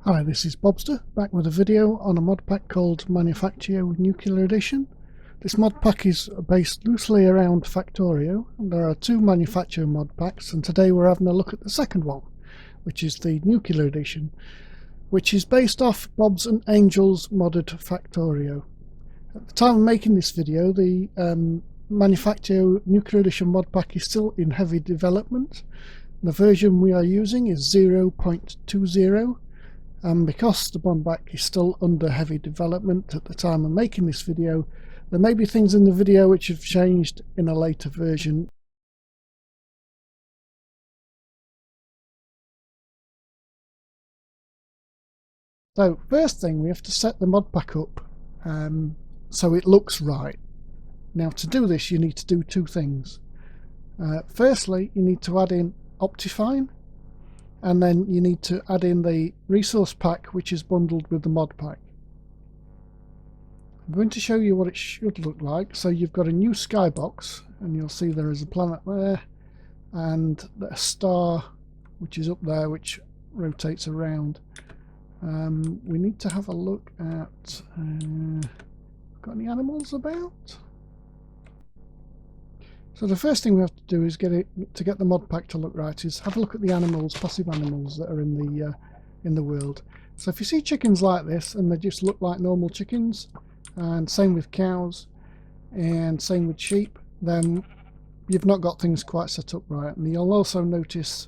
Hi, this is Bobster, back with a video on a mod pack called Manufactio Nuclear Edition. This mod pack is based loosely around Factorio, and there are two Manufactio mod packs, and today we're having a look at the second one, which is the Nuclear Edition, which is based off Bob's and Angel's modded Factorio. At the time of making this video, the Manufactio Nuclear Edition mod pack is still in heavy development. The version we are using is 0.20. Because the Modpack is still under heavy development at the time of making this video, there may be things in the video which have changed in a later version. So first thing, we have to set the Modpack up so it looks right. Now to do this you need to do two things. Firstly, you need to add in Optifine, and then you need to add in the resource pack which is bundled with the mod pack. I'm going to show you what it should look like. So you've got a new skybox, and you'll see there is a planet there and a star which is up there which rotates around. We need to have a look at got any animals about? So the first thing we have to do is get the mod pack to look right is have a look at the animals, passive animals that are in the world. So if you see chickens like this and they just look like normal chickens, and same with cows and same with sheep, then you've not got things quite set up right. And you'll also notice,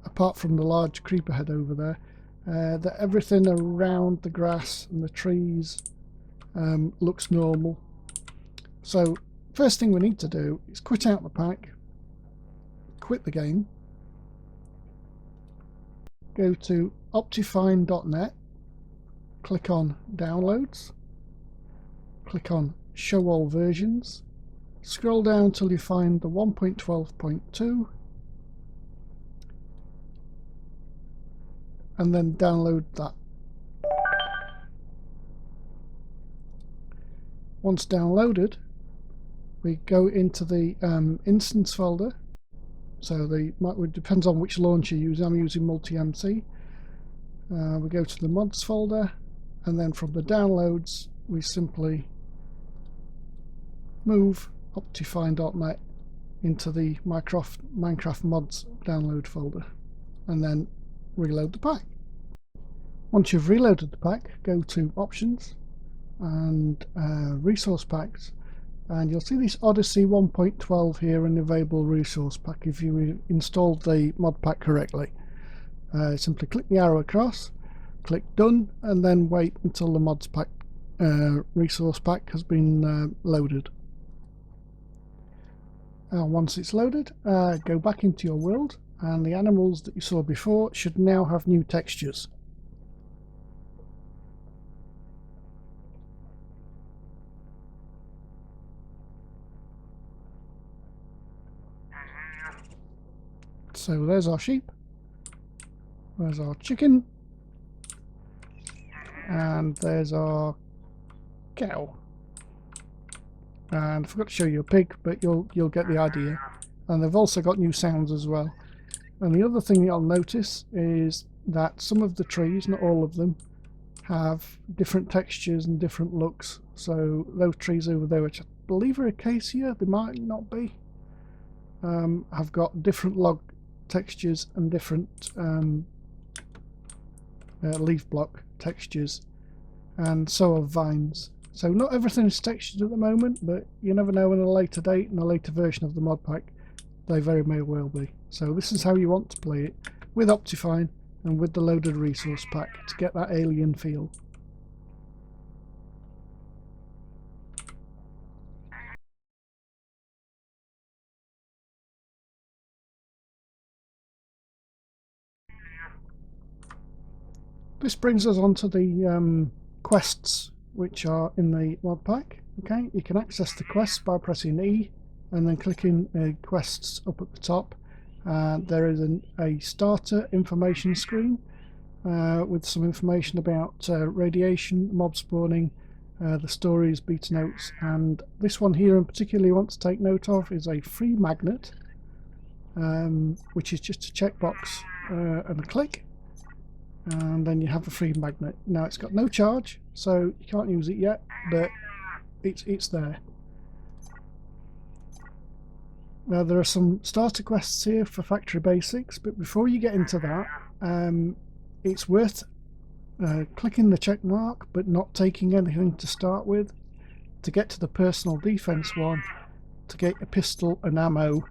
apart from the large creeper head over there, that everything around the grass and the trees looks normal. So first thing we need to do is quit out the pack, quit the game, go to optifine.net, click on downloads, click on show all versions, scroll down till you find the 1.12.2 and then download that. Once downloaded, we go into the instance folder. So it depends on which launcher you use. I'm using Multi-MC. We go to the mods folder, and then from the downloads we simply move Optifine.net into the Minecraft mods download folder, and then reload the pack. Once you've reloaded the pack, go to options and resource packs, and you'll see this Odyssey 1.12 here in the available resource pack if you installed the mod pack correctly. Simply click the arrow across, click done, and then wait until the mods pack resource pack has been loaded. Once it's loaded, go back into your world, and the animals that you saw before should now have new textures. So there's our sheep, there's our chicken, and there's our cow. And I forgot to show you a pig, but you'll get the idea. And they've also got new sounds as well. And the other thing you'll notice is that some of the trees, not all of them, have different textures and different looks. So those trees over there, which I believe are acacia, they might not be, have got different log textures and different leaf block textures, and so are vines. So not everything is textured at the moment, but you never know, in a later date, in a later version of the mod pack, they very may well be. So this is how you want to play it, with Optifine and with the loaded resource pack, to get that alien feel. This brings us on to the quests which are in the mod pack. Okay, you can access the quests by pressing E and then clicking quests up at the top. There is a starter information screen with some information about radiation, mob spawning, the stories, beta notes, and this one here in particular you want to take note of is a free magnet, which is just a checkbox and a click. and then you have a free magnet. Now it's got no charge, so you can't use it yet, but it's there. Now there are some starter quests here for factory basics, but before you get into that, it's worth clicking the check mark but not taking anything to start with to get to the personal defense one, to get a pistol and ammo,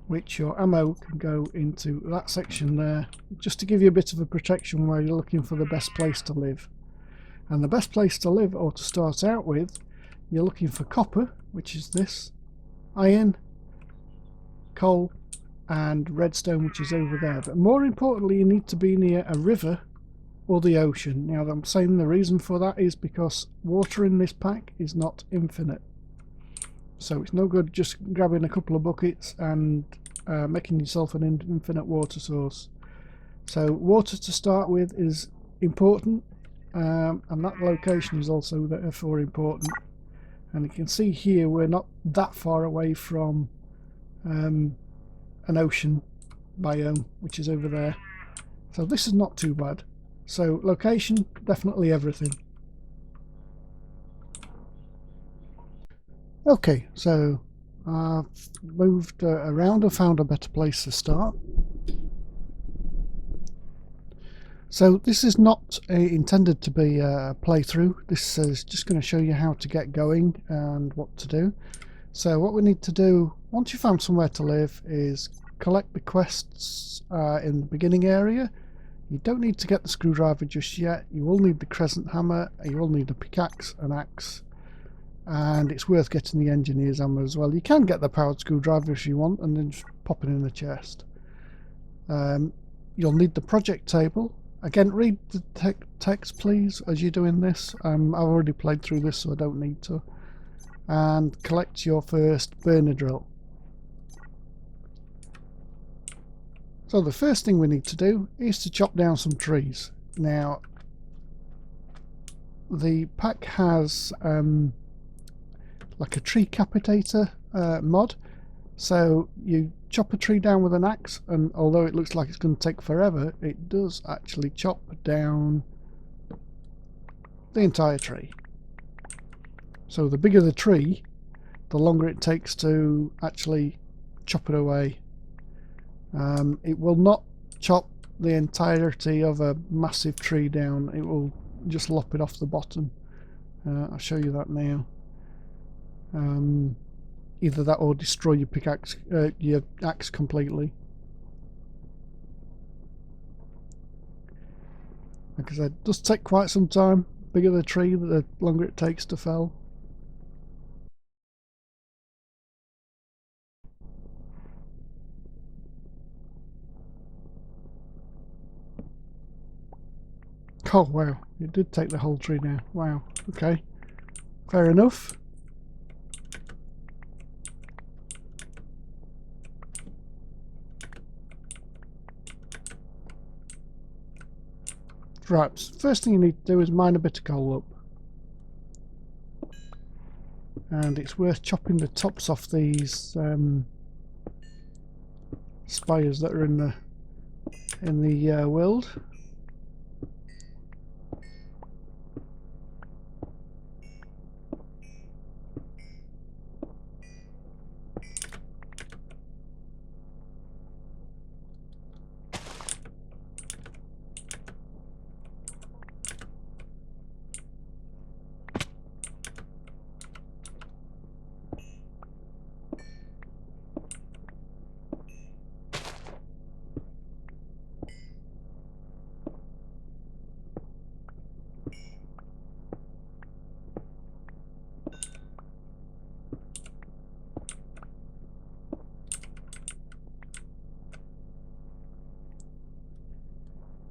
which your ammo can go into that section there, just to give you a bit of a protection while you're looking for the best place to live. And the best place to live, or to start out with, you're looking for copper, which is this, iron, coal and redstone, which is over there. But more importantly, you need to be near a river or the ocean. Now I'm saying the reason for that is because water in this pack is not infinite, so it's no good just grabbing a couple of buckets and making yourself an infinite water source. So water to start with is important, and that location is also therefore important. And you can see here we're not that far away from an ocean biome, which is over there, so this is not too bad. So location, definitely everything. Okay, so I've moved around and found a better place to start. So this is not intended to be a playthrough. This is just going to show you how to get going and what to do. So what we need to do, once you've found somewhere to live, is collect the quests in the beginning area. You don't need to get the screwdriver just yet. You will need the crescent hammer, you will need a pickaxe, an axe, and it's worth getting the engineer's hammer as well. You can get the powered screwdriver if you want, and then just pop it in the chest. You'll need the project table. Again, read the text please as you're doing this. I've already played through this, so I don't need to. And collect your first burner drill. So the first thing we need to do is to chop down some trees. Now the pack has like a tree capitator mod, so you chop a tree down with an axe, and although it looks like it's going to take forever, it does actually chop down the entire tree. So the bigger the tree, the longer it takes to actually chop it away. It will not chop the entirety of a massive tree down, it will just lop it off the bottom. I'll show you that now. Either that or destroy your pickaxe, your axe completely. Like I said, it does take quite some time. The bigger the tree, the longer it takes to fell. Oh wow, it did take the whole tree now. Wow, okay. Fair enough. Right, first thing you need to do is mine a bit of coal up. And it's worth chopping the tops off these spires that are in the world.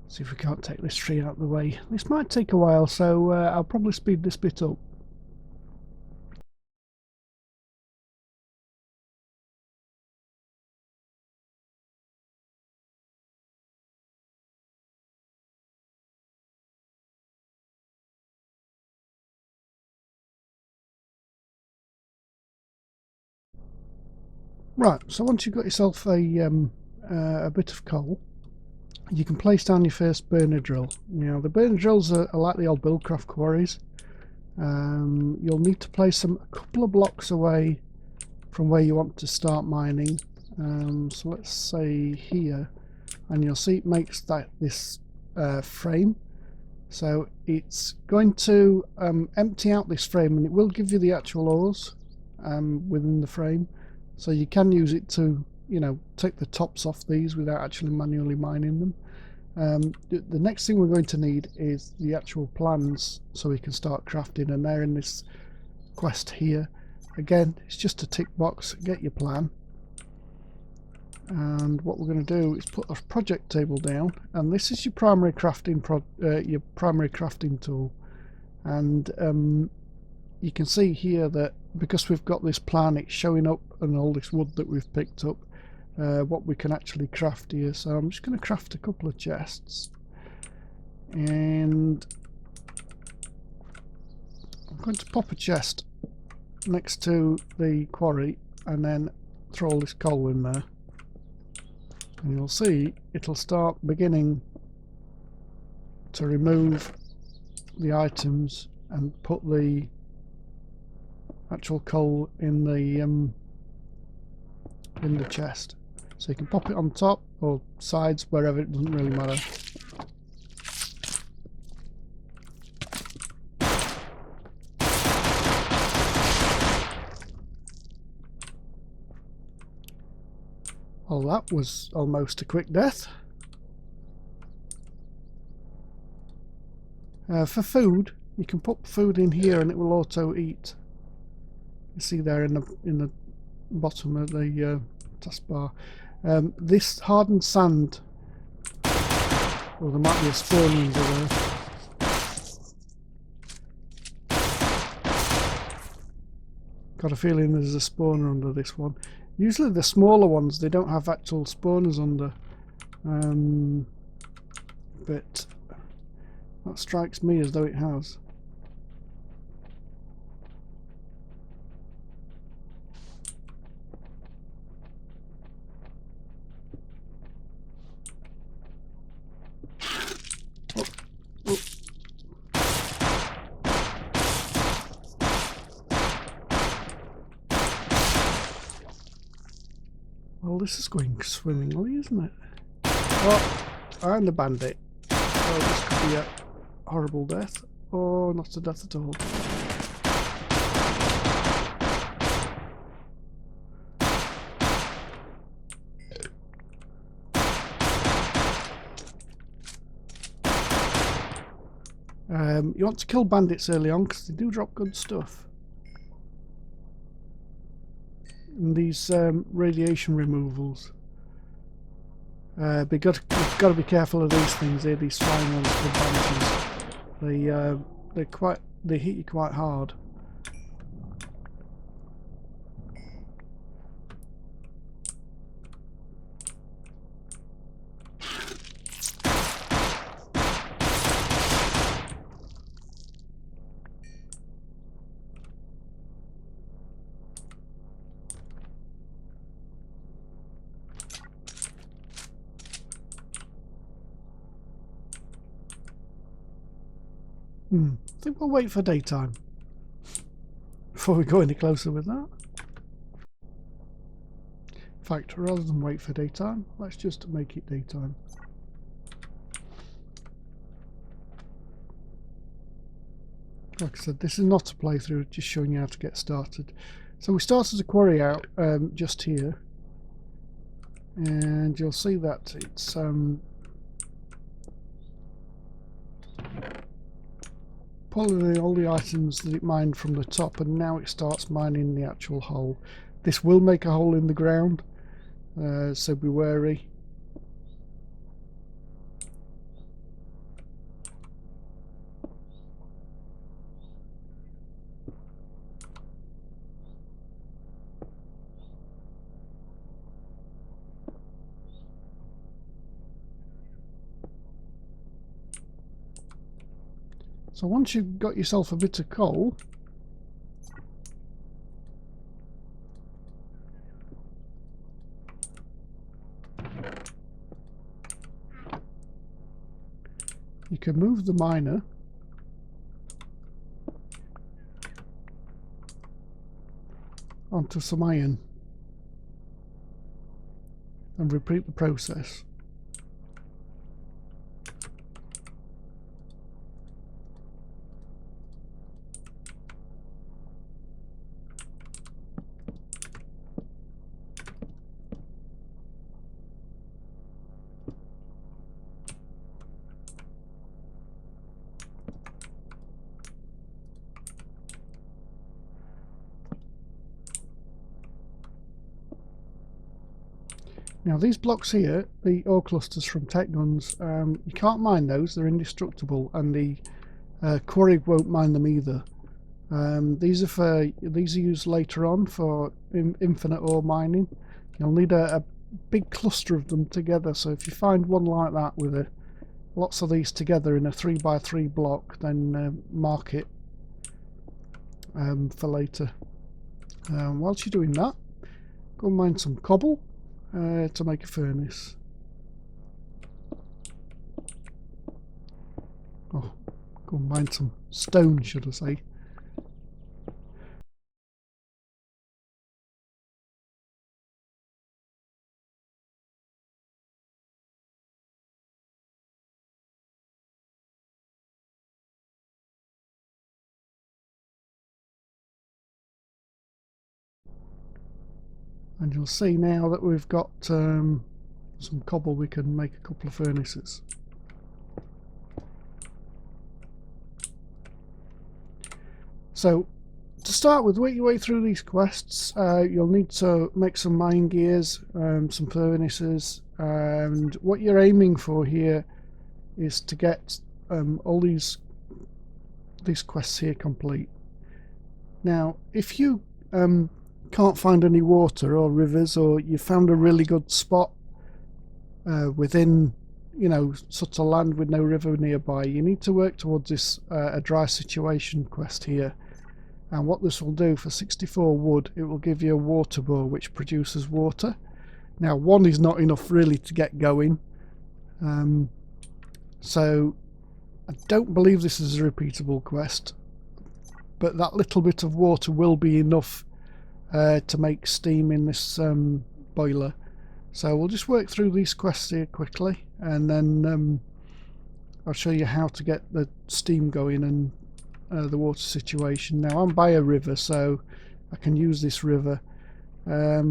See if we can't take this tree out of the way. This might take a while, so I'll probably speed this bit up. Right, so once you've got yourself a bit of coal, you can place down your first burner drill. You know, the burner drills are like the old Buildcraft quarries. You'll need to place them a couple of blocks away from where you want to start mining. So let's say here, and you'll see it makes this frame. So it's going to empty out this frame, and it will give you the actual ores within the frame. So you can use it to, you know, take the tops off these without actually manually mining them. The next thing we're going to need is the actual plans so we can start crafting, and they're in this quest here. Again, it's just a tick box, get your plan. And what we're going to do is put a project table down, and this is your primary crafting tool. And you can see here that because we've got this plan, it's showing up and all this wood that we've picked up, what we can actually craft here. So I'm just going to craft a couple of chests, and I'm going to pop a chest next to the quarry and then throw all this coal in there. And you'll see it'll start beginning to remove the items and put the actual coal in the chest. So you can pop it on top or sides, wherever, it doesn't really matter. Well, that was almost a quick death. For food, you can put food in here and it will auto eat. You see there in the bottom of the taskbar. This hardened sand, well, there might be a spawn under there. Got a feeling there's a spawner under this one. Usually the smaller ones, they don't have actual spawners under, but that strikes me as though it has. Well, this is going swimmingly, isn't it? Oh, and a bandit. So this could be a horrible death, or not a death at all. You want to kill bandits early on because they do drop good stuff. And these radiation removals. You've got to be careful of these things here. These flying ones with branches. They hit you quite hard. I think we'll wait for daytime before we go any closer with that. In fact, rather than wait for daytime, let's just make it daytime. Like I said, this is not a playthrough, just showing you how to get started. So we started the quarry out just here, and you'll see that it's pulling all the items that it mined from the top, and now it starts mining the actual hole. This will make a hole in the ground, so be wary. So once you've got yourself a bit of coal, you can move the miner onto some iron and repeat the process. Now these blocks here, the ore clusters from tech guns, you can't mine those, they're indestructible, and the quarry won't mine them either. These are used later on for infinite ore mining. You'll need a big cluster of them together, so if you find one like that with lots of these together in a 3x3 block, then mark it for later. Whilst you're doing that, go and mine some cobble to make a furnace. Oh, go and mine some stone, should I say. And you'll see now that we've got some cobble, we can make a couple of furnaces. So to start with, work your way through these quests. You'll need to make some mine gears, some furnaces, and what you're aiming for here is to get all these quests here complete. Now if you can't find any water or rivers, or you found a really good spot within, you know, such a land with no river nearby, you need to work towards this a dry situation quest here. And what this will do, for 64 wood, it will give you a water bore which produces water. Now one is not enough really to get going, so I don't believe this is a repeatable quest, but that little bit of water will be enough to make steam in this boiler. So we'll just work through these quests here quickly, and then I'll show you how to get the steam going and the water situation. Now I'm by a river, so I can use this river. I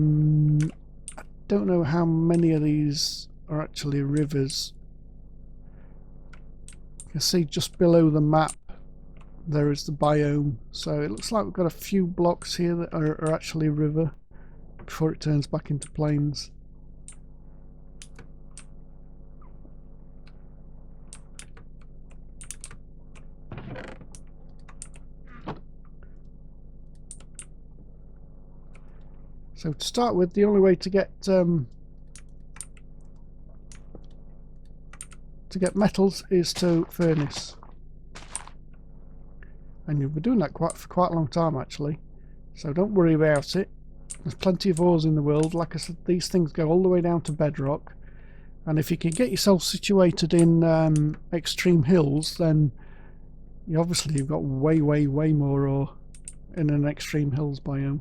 don't know how many of these are actually rivers. You can see just below the map there is the biome, so it looks like we've got a few blocks here that are actually a river before it turns back into plains. So to start with, the only way to get metals is to furnace, and you'll be doing that for quite a long time actually, so don't worry about it. There's plenty of ores in the world. Like I said, these things go all the way down to bedrock, and if you can get yourself situated in extreme hills, then you've got way more ore in an extreme hills biome.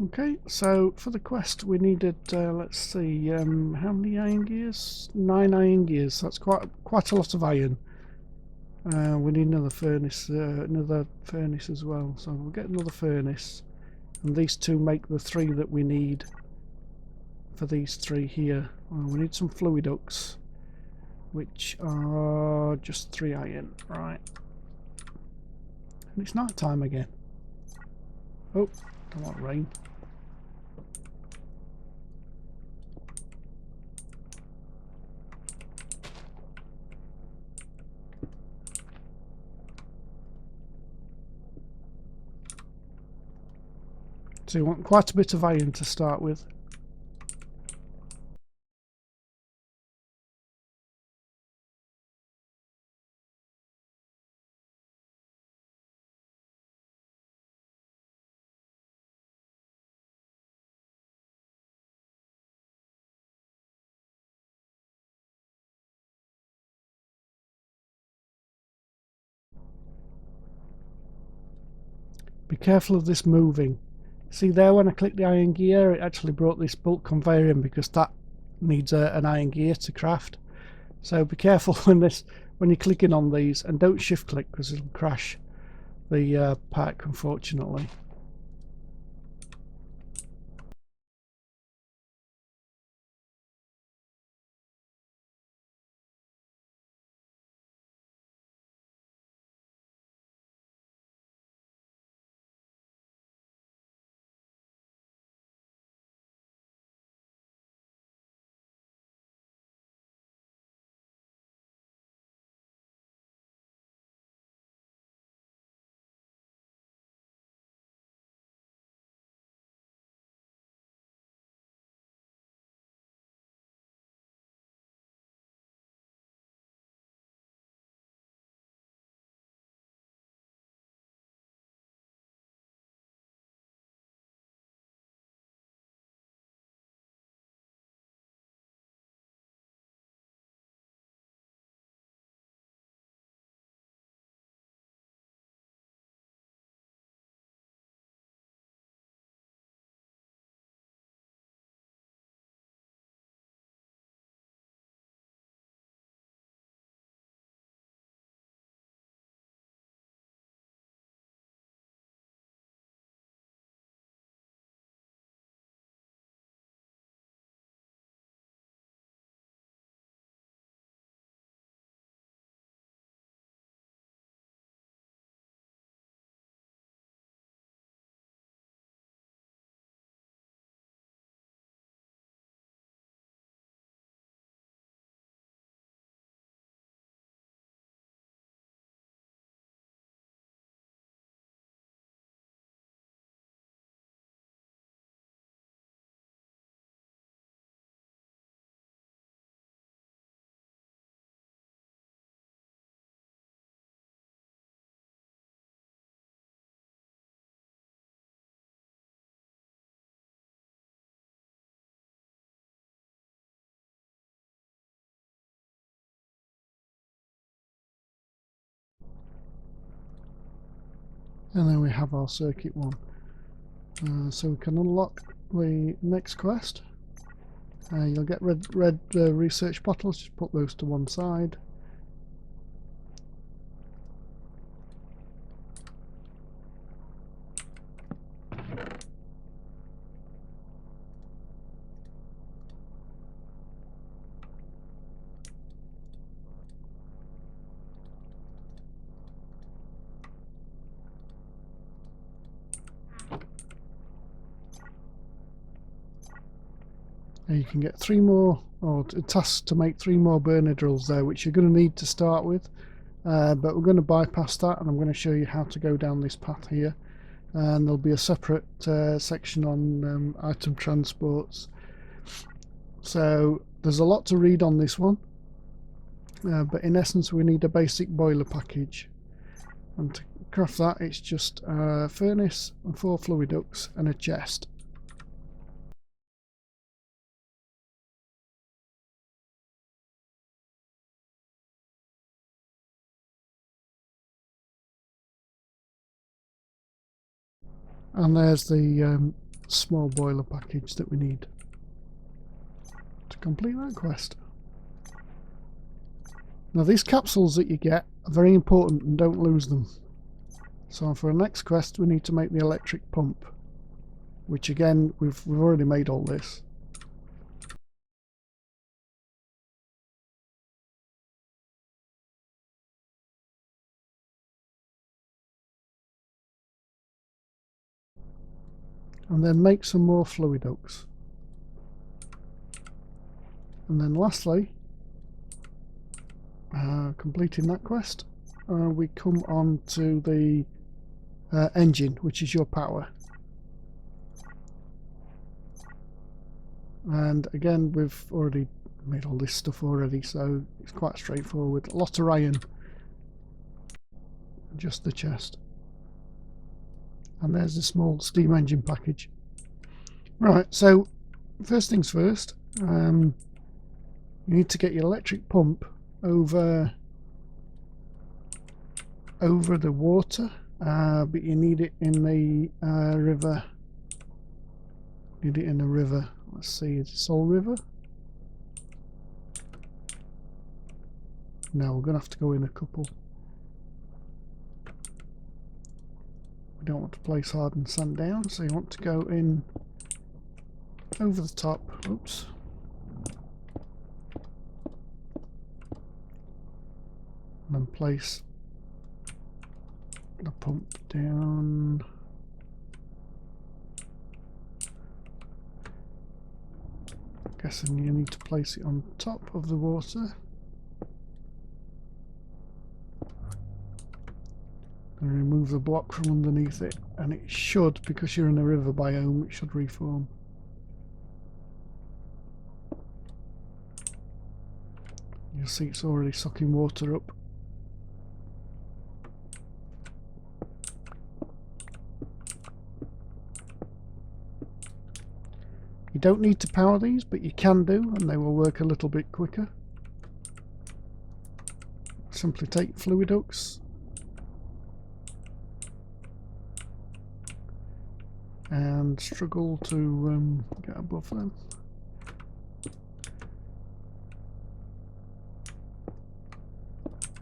Okay, so for the quest we needed, let's see, how many iron gears? 9 iron gears. That's quite a lot of iron. We need another furnace as well. So we'll get another furnace, and these two make the 3 that we need for these 3 here. We need some fluiducts, which are just 3 iron, right? And it's night time again. Oh, don't want rain. So you want quite a bit of iron to start with. be careful of this moving. See there, when I clicked the iron gear, it actually brought this bulk conveyor in because that needs an iron gear to craft. So be careful when you're clicking on these, and don't shift click because it'll crash the pack, unfortunately. And then we have our circuit one. So we can unlock the next quest. You'll get red research bottles, just put those to one side. And you can get 3 more, or tasks to make 3 more burner drills there, which you're going to need to start with. But we're going to bypass that, and I'm going to show you how to go down this path here. And there'll be a separate section on item transports. So there's a lot to read on this one, but in essence we need a basic boiler package, and to craft that it's just a furnace and 4 fluid ducts and a chest. And there's the small boiler package that we need to complete that quest. Now these capsules that you get are very important, and don't lose them. So for our next quest we need to make the electric pump, which again we've already made all this. And then make some more fluid ducts. And then lastly, completing that quest, we come on to the engine, which is your power. And again, we've already made all this stuff already, so it's quite straightforward. A lot of iron, just the chest. And there's the small steam engine package. Right, so first things first, you need to get your electric pump over the water but you need it in the river. Need it in a river. Let's see, is this all river? No, we're going to have to go in a couple. We don't want to place hardened sand down, so you want to go in over the top. Oops. And then place the pump down. Guessing you need to place it on top of the water. And remove the block from underneath it, and it should, because you're in a river biome, it should reform. You'll see it's already sucking water up. You don't need to power these, but you can do, and they will work a little bit quicker. Simply take fluid hooks and struggle to get above them.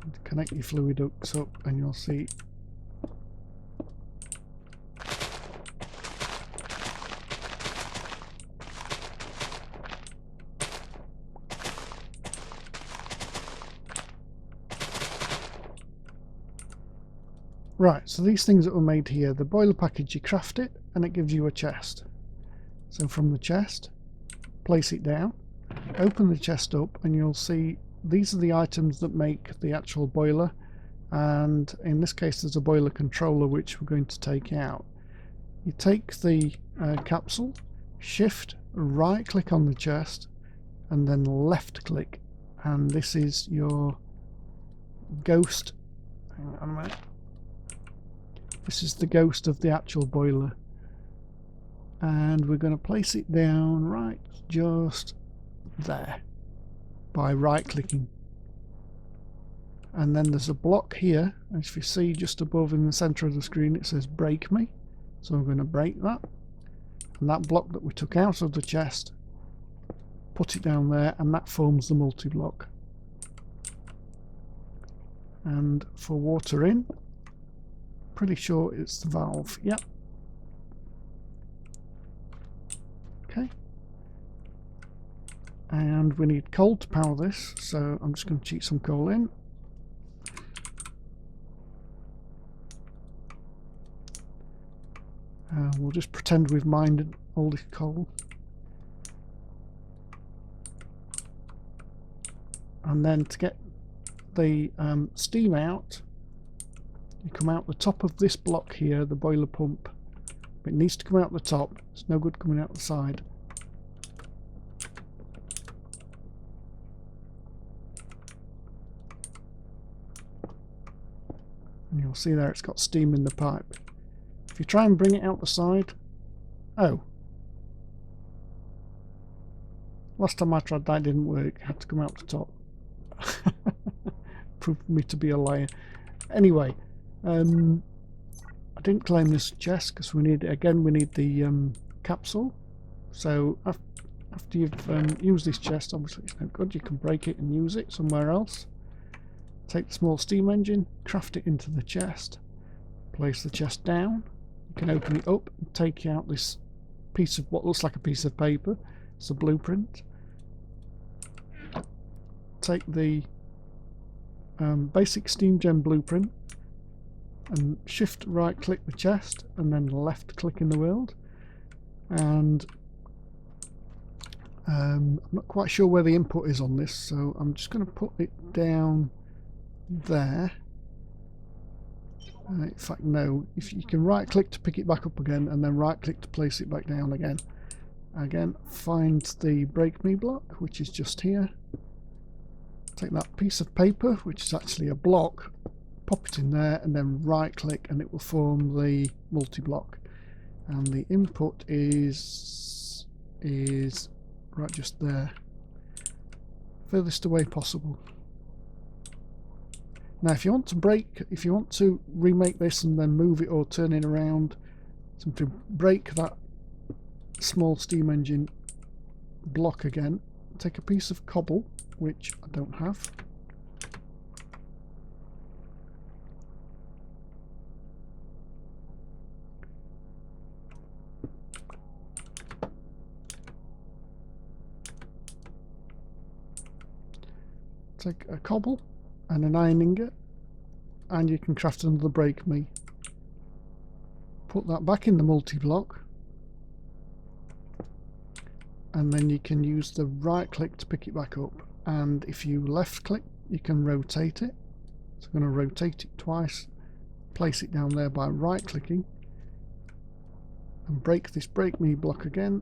And connect your fluid hooks up and you'll see right, so these things that were made here, the boiler package, you craft it and it gives you a chest. So from the chest, place it down, open the chest up, and you'll see these are the items that make the actual boiler, and in this case there's a boiler controller which we're going to take out. You take the capsule, shift, right click on the chest, and then left click, and this is your ghost. Hang on a minute. This is the ghost of the actual boiler, and we're going to place it down right just there by right clicking. And then there's a block here, as if you see just above in the center of the screen it says break me, so I'm going to break that, and that block that we took out of the chest, put it down there, and that forms the multi-block. And for water in, pretty sure it's the valve. Yep. Okay. And we need coal to power this, so I'm just going to cheat some coal in. We'll just pretend we've mined all this coal. And then to get the steam out, you come out the top of this block here, the boiler pump. It needs to come out the top, it's no good coming out the side. And you'll see there it's got steam in the pipe. If you try and bring it out the side, oh. Last time I tried that didn't work, it had to come out the top. Proved me to be a liar. Anyway, I didn't claim this chest because we need, again, we need the capsule. So after you've used this chest, obviously it's no good, you can break it and use it somewhere else. Take the small steam engine, craft it into the chest, place the chest down. You can open it up and take out this piece of what looks like a piece of paper. It's a blueprint. Take the basic steam gen blueprint and shift right click the chest and then left click in the world, and I'm not quite sure where the input is on this, so I'm just going to put it down there. In fact, no, if you can right click to pick it back up again and then right click to place it back down again. Again, find the break me block, which is just here. Take that piece of paper, which is actually a block, pop it in there and then right click and it will form the multi-block. And the input is right just there, furthest away possible. Now if you want to remake this and then move it or turn it around, simply break that small steam engine block again, take a piece of cobble, which I don't have, take a cobble and an iron ingot, and you can craft another brake me. Put that back in the multi-block, and then you can use the right click to pick it back up, and if you left click you can rotate it. So I'm going to rotate it twice, place it down there by right clicking, and break this brake me block again,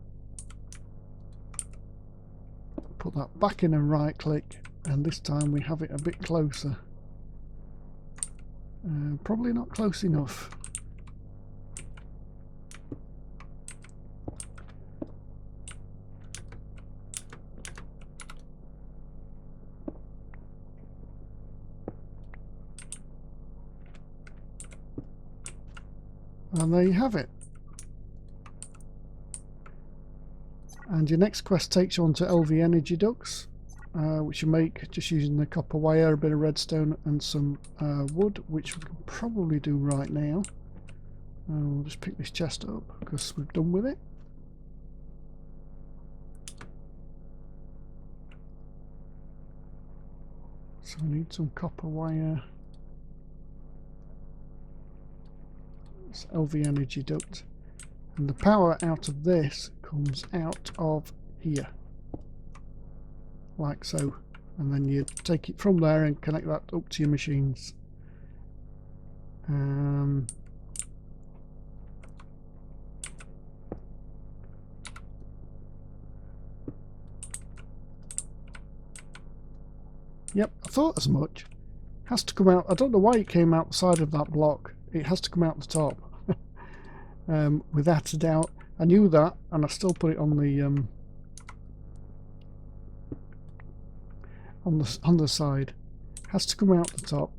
put that back in and right click, and this time we have it a bit closer. Probably not close enough. And there you have it. And your next quest takes you onto LV energy ducts, which you make just using the copper wire, a bit of redstone and some wood, which we can probably do right now. We'll just pick this chest up because we're done with it. So we need some copper wire. It's LV energy duct, and the power out of this comes out of here, like so, and then you take it from there and connect that up to your machines. Yep, I thought as much. Has to come out. I don't know why it came out the side of that block. It has to come out the top. Without a doubt. I knew that, and I still put it on the side. Has to come out the top.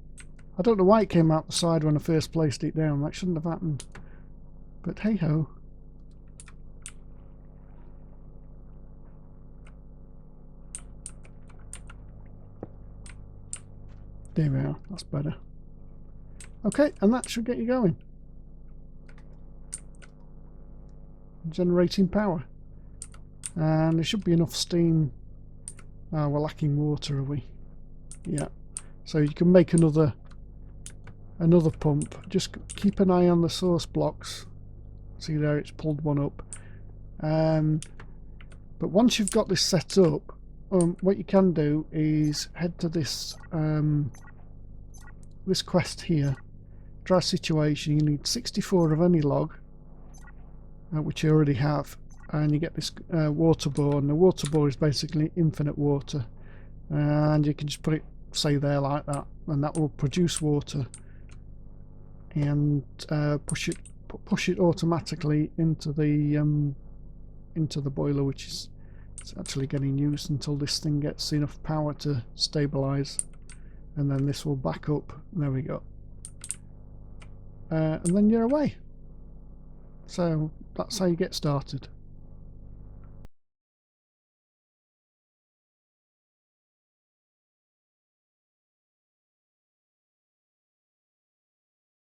I don't know why it came out the side when I first placed it down. That shouldn't have happened. But hey ho. There we are. That's better. Okay, and that should get you going. Generating power. And there should be enough steam. We're lacking water, are we? Yeah. So you can make another pump. Just keep an eye on the source blocks. See there, it's pulled one up. But once you've got this set up, what you can do is head to this this quest here. Dry situation. You need 64 of any log, which you already have, and you get this water bore, and the water bore is basically infinite water, and you can just put it, say, there like that, and that will produce water and push it automatically into the boiler, which is actually getting used until this thing gets enough power to stabilize, and then this will back up. There we go. And then you're away. So that's how you get started.